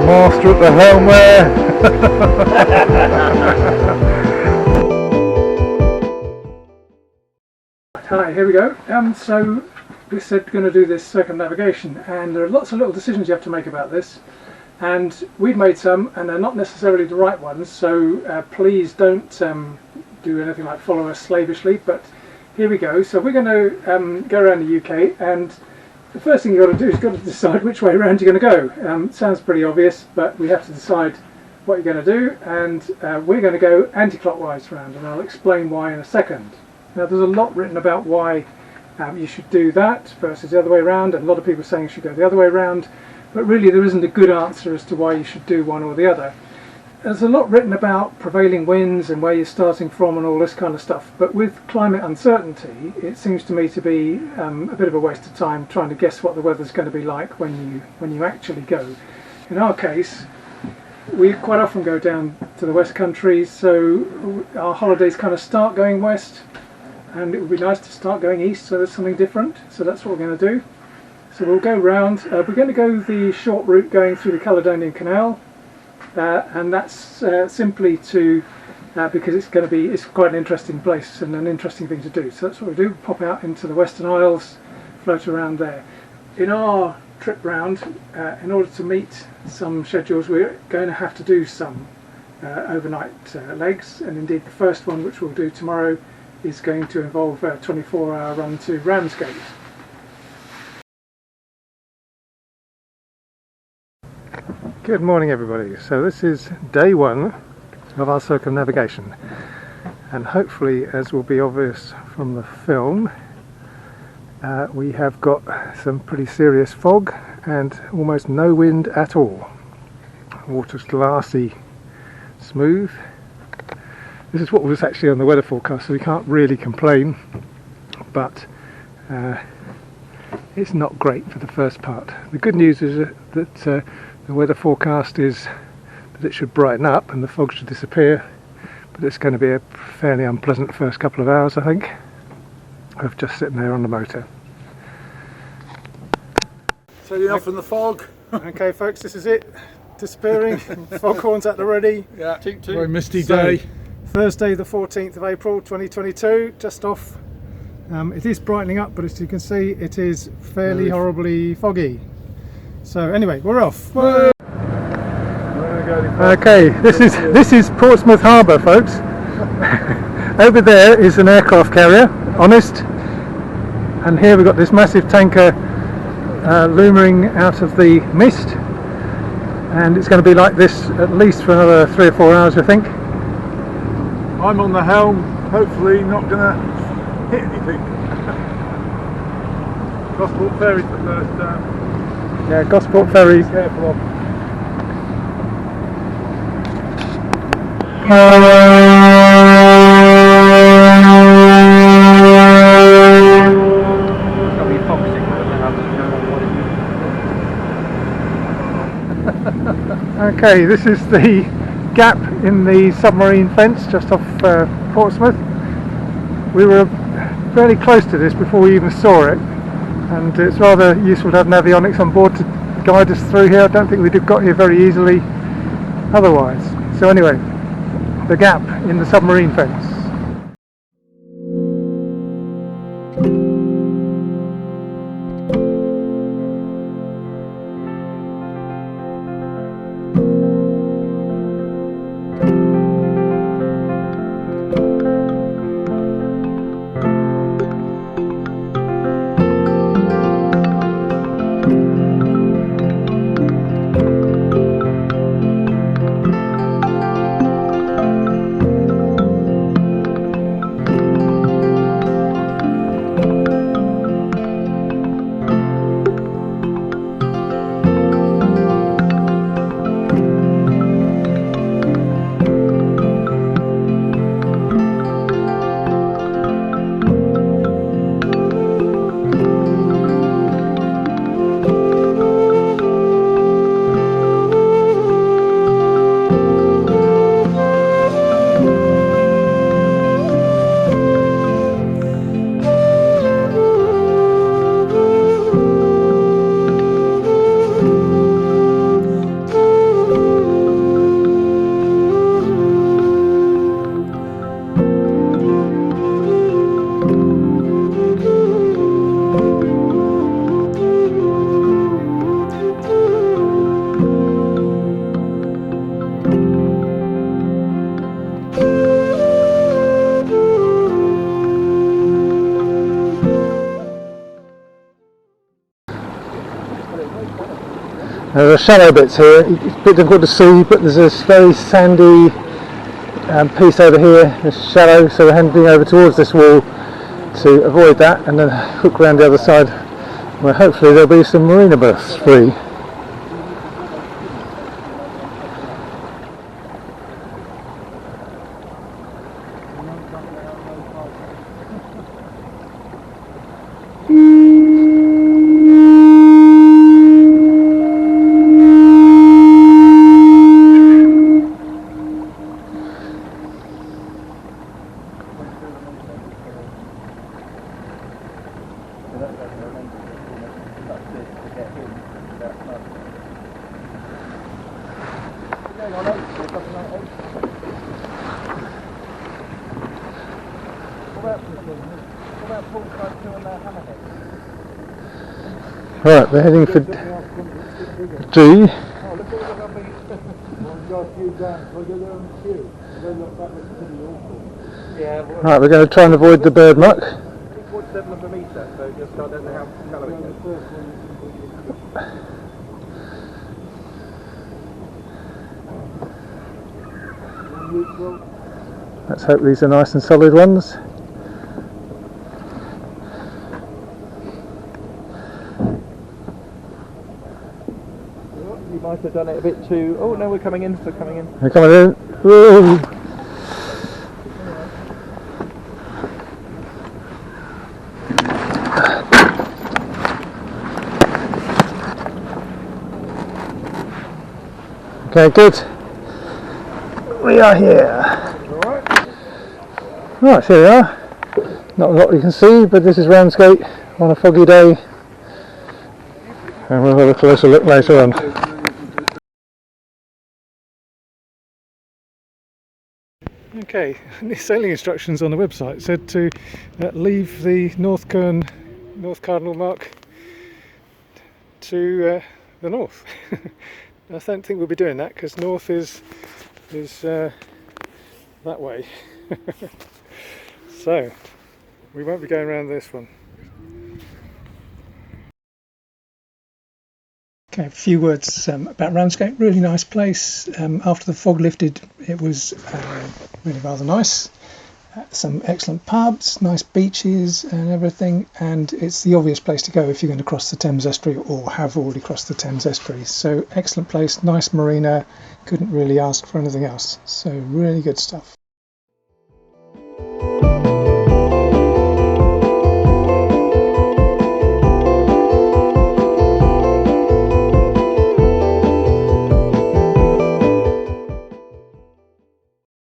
Master at the helm there. Hi, here we go. So we said we're going to do this circumnavigation, and there are lots of little decisions you have to make about this, and we've made some and they're not necessarily the right ones, so please don't do anything like follow us slavishly, but here we go. So we're going to go around the UK, and the first thing you've got to do is you've got to decide which way around you're going to go. Sounds pretty obvious, but we have to decide what you're going to do, and we're going to go anti-clockwise round, and I'll explain why in a second. Now there's a lot written about why you should do that versus the other way around, and a lot of people are saying you should go the other way around, but really there isn't a good answer as to why you should do one or the other. There's a lot written about prevailing winds and where you're starting from and all this kind of stuff, but with climate uncertainty it seems to me to be a bit of a waste of time trying to guess what the weather's going to be like when you actually go. In our case, we quite often go down to the West Country, so our holidays kind of start going west, and it would be nice to start going east, so there's something different. So that's what we're going to do. So we'll go round. We're going to go the short route going through the Caledonian Canal, and that's simply to because it's quite an interesting place and an interesting thing to do. So that's what we do. Pop out into the Western Isles, float around there. In our trip round, in order to meet some schedules, we're going to have to do some overnight legs, and indeed the first one, which we'll do tomorrow, is going to involve a 24-hour run to Ramsgate. Good morning everybody. So this is day one of our circumnavigation, and hopefully, as will be obvious from the film, we have got some pretty serious fog and almost no wind at all. Water's glassy smooth. This is what was actually on the weather forecast, so we can't really complain, but it's not great for the first part. The good news is that the weather forecast is that it should brighten up and the fog should disappear, but it's going to be a fairly unpleasant first couple of hours, I think, of just sitting there on the motor. So you're off in the fog. Okay folks, this is it, disappearing. Foghorns at the ready. Yeah, Very misty day. Thursday the 14th of April 2022, just off. It is brightening up, but as you can see it is fairly horribly foggy. So anyway, we're off. Whoa. Okay, this is Portsmouth Harbour, folks. Over there is an aircraft carrier, Honest, and here we've got this massive tanker looming out of the mist, and it's going to be like this at least for another 3 or 4 hours, I think. I'm on the helm, hopefully not going to hit anything. Gosport Ferry's the first down. Yeah, Gosport Ferry. Careful of. Okay, this is the gap in the submarine fence just off Portsmouth. We were fairly close to this before we even saw it, and it's rather useful to have navionics on board to guide us through here. I don't think we'd have got here very easily otherwise. So anyway, the gap in the submarine fence. There are shallow bits here. It's a bit difficult to see, but there's this very sandy piece over here. It's shallow, so we're heading over towards this wall to avoid that, and then hook around the other side, where hopefully there'll be some marina berths free. Right, we're heading for G. Right, we're going to try and avoid the bird muck. Let's hope these are nice and solid ones. You might have done it a bit too... Oh no, we're coming in, we're coming in. We're coming in. Woo. Okay, good. We are here. Right, here we are. Not a lot you can see, but this is Ramsgate on a foggy day. And we'll have a closer look later on. Okay, the sailing instructions on the website said to leave the North Cardinal mark to the north. I don't think we'll be doing that because north is that way. So we won't be going around this one. Okay, a few words about Ramsgate. Really nice place. After the fog lifted, it was really rather nice. Some excellent pubs, nice beaches and everything, and it's the obvious place to go if you're going to cross the Thames Estuary or have already crossed the Thames Estuary. So excellent place, nice marina, couldn't really ask for anything else. So really good stuff.